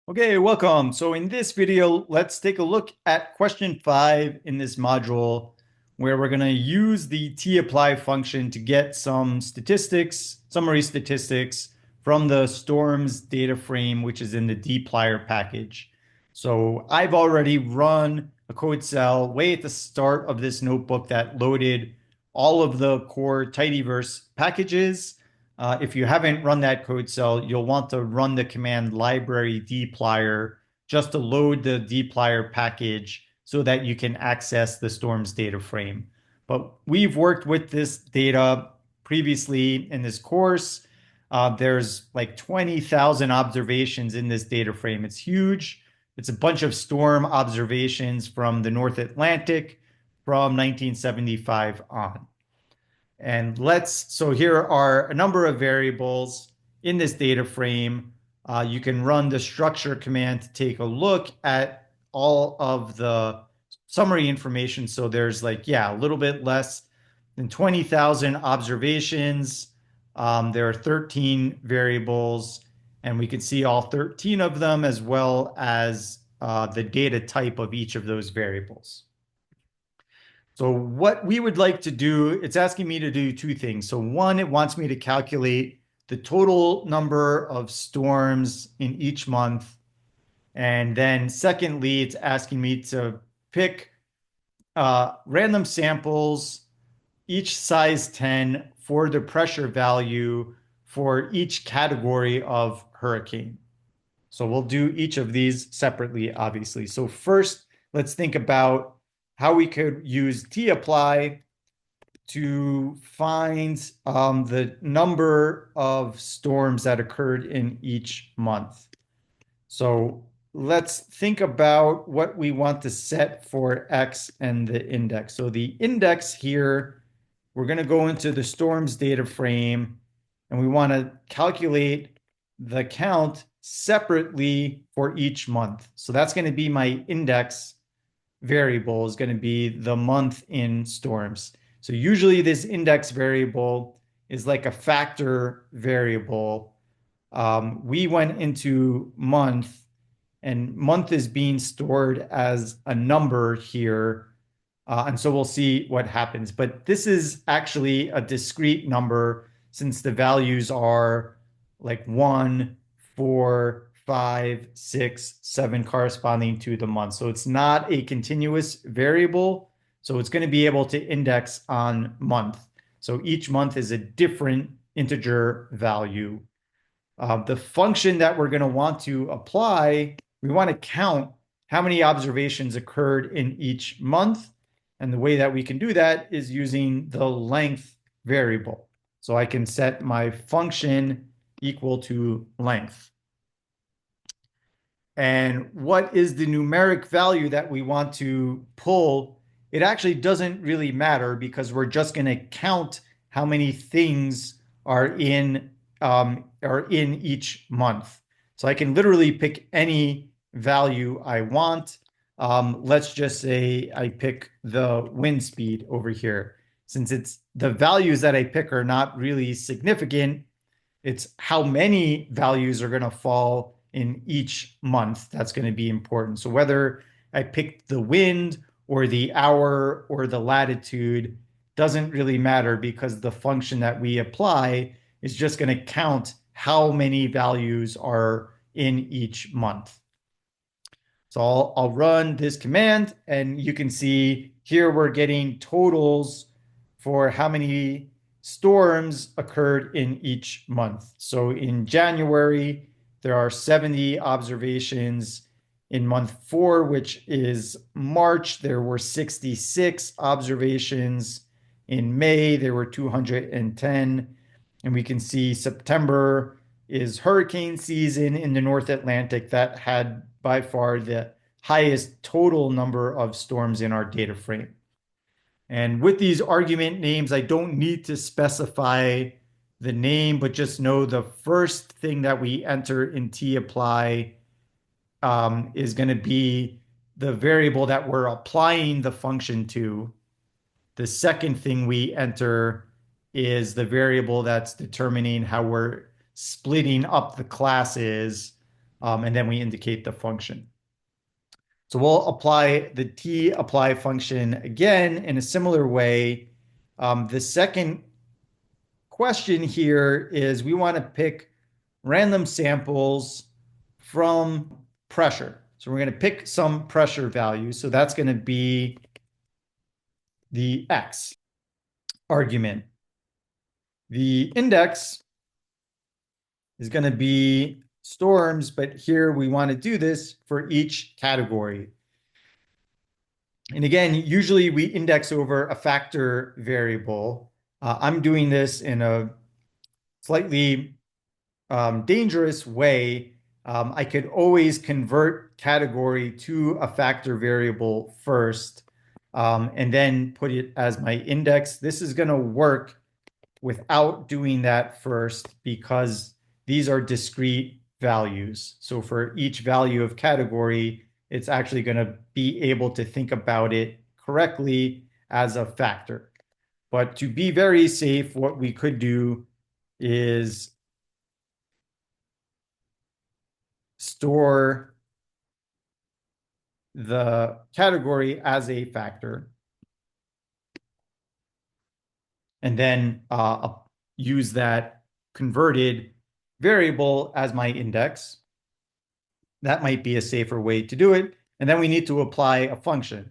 Okay, welcome. So in this video, let's take a look at question 5 in this module where we're going to use the tapply function to get some statistics, summary statistics from the storms data frame, which is in the dplyr package. So I've already run a code cell way at the start of this notebook that loaded all of the core tidyverse packages. If you haven't run that code cell, you'll want to run the command library dplyr just to load the dplyr package so that you can access the storms data frame. But we've worked with this data previously in this course. There's like 20,000 observations in this data frame. It's huge. It's a bunch of storm observations from the North Atlantic from 1975 on. And so here are a number of variables in this data frame. You can run the structure command to take a look at all of the summary information. So there's a little bit less than 20,000 observations. There are 13 variables, and we can see all 13 of them as well as the data type of each of those variables. So what we would like to do, it's asking me to do two things. So one, it wants me to calculate the total number of storms in each month. And then secondly, it's asking me to pick random samples, each size 10 for the pressure value for each category of hurricane. So we'll do each of these separately, obviously. So first, let's think about how we could use tapply to find the number of storms that occurred in each month. So let's think about what we want to set for X and the index. So the index here, we're going to go into the storms data frame and we want to calculate the count separately for each month. So that's going to be my index variable, is going to be the month in storms. So usually this index variable is like a factor variable. We went into month, and month is being stored as a number here. And so we'll see what happens. But this is actually a discrete number since the values are like 1, 4, 5, 6, 7 corresponding to the month. So it's not a continuous variable. So it's going to be able to index on month. So each month is a different integer value. The function that we're going to want to apply, we want to count how many observations occurred in each month. And the way that we can do that is using the length variable. So I can set my function equal to length. And what is the numeric value that we want to pull? It actually doesn't really matter because we're just going to count how many things are in each month. So I can literally pick any value I want. Let's just say I pick the wind speed over here. Since it's the values that I pick are not really significant, it's how many values are going to fall in each month that's going to be important. So whether I pick the wind or the hour or the latitude doesn't really matter because the function that we apply is just going to count how many values are in each month. So I'll run this command and you can see here we're getting totals for how many storms occurred in each month. So in January, there are 70 observations. In month 4, which is March, there were 66 observations. In May, there were 210. And we can see September is hurricane season in the North Atlantic that had by far the highest total number of storms in our data frame. And with these argument names, I don't need to specify the name, but just know the first thing that we enter in tapply is going to be the variable that we're applying the function to. The second thing we enter is the variable that's determining how we're splitting up the classes. and then we indicate the function. So we'll apply the tapply function again in a similar way. The second question here is we want to pick random samples from pressure. So we're going to pick some pressure value. So that's going to be the X argument. The index is going to be storms, but here we want to do this for each category. And again, usually we index over a factor variable. I'm doing this in a slightly dangerous way. I could always convert category to a factor variable first, and then put it as my index. This is going to work without doing that first because these are discrete values. So for each value of category, it's actually going to be able to think about it correctly as a factor. But to be very safe, what we could do is store the category as a factor and then use that converted variable as my index. That might be a safer way to do it. And then we need to apply a function.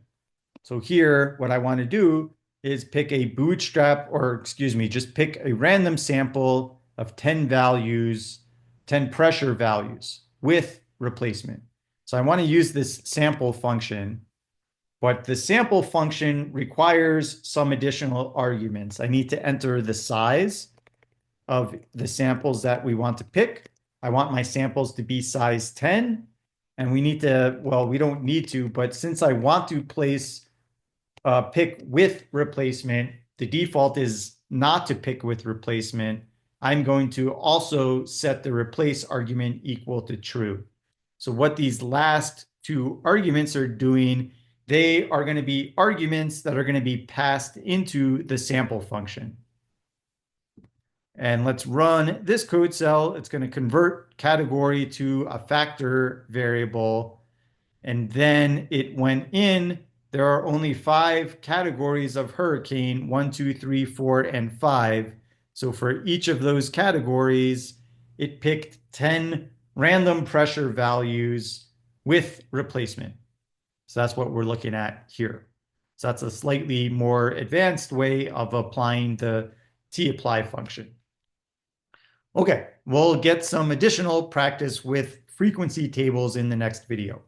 So here, what I want to do is pick a bootstrap, or excuse me, just pick a random sample of 10 values, 10 pressure values with replacement. So I want to use this sample function, but the sample function requires some additional arguments. I need to enter the size of the samples that we want to pick. I want my samples to be size 10, and we need to, well, we don't need to, but since I want to place pick with replacement, the default is not to pick with replacement. I'm going to also set the replace argument equal to true. So what these last two arguments are doing, they are going to be arguments that are going to be passed into the sample function. And let's run this code cell. It's going to convert category to a factor variable. And then it went in. There are only 5 categories of hurricane, 1, 2, 3, 4, and 5. So for each of those categories, it picked 10 random pressure values with replacement. So that's what we're looking at here. So that's a slightly more advanced way of applying the tapply function. Okay, we'll get some additional practice with frequency tables in the next video.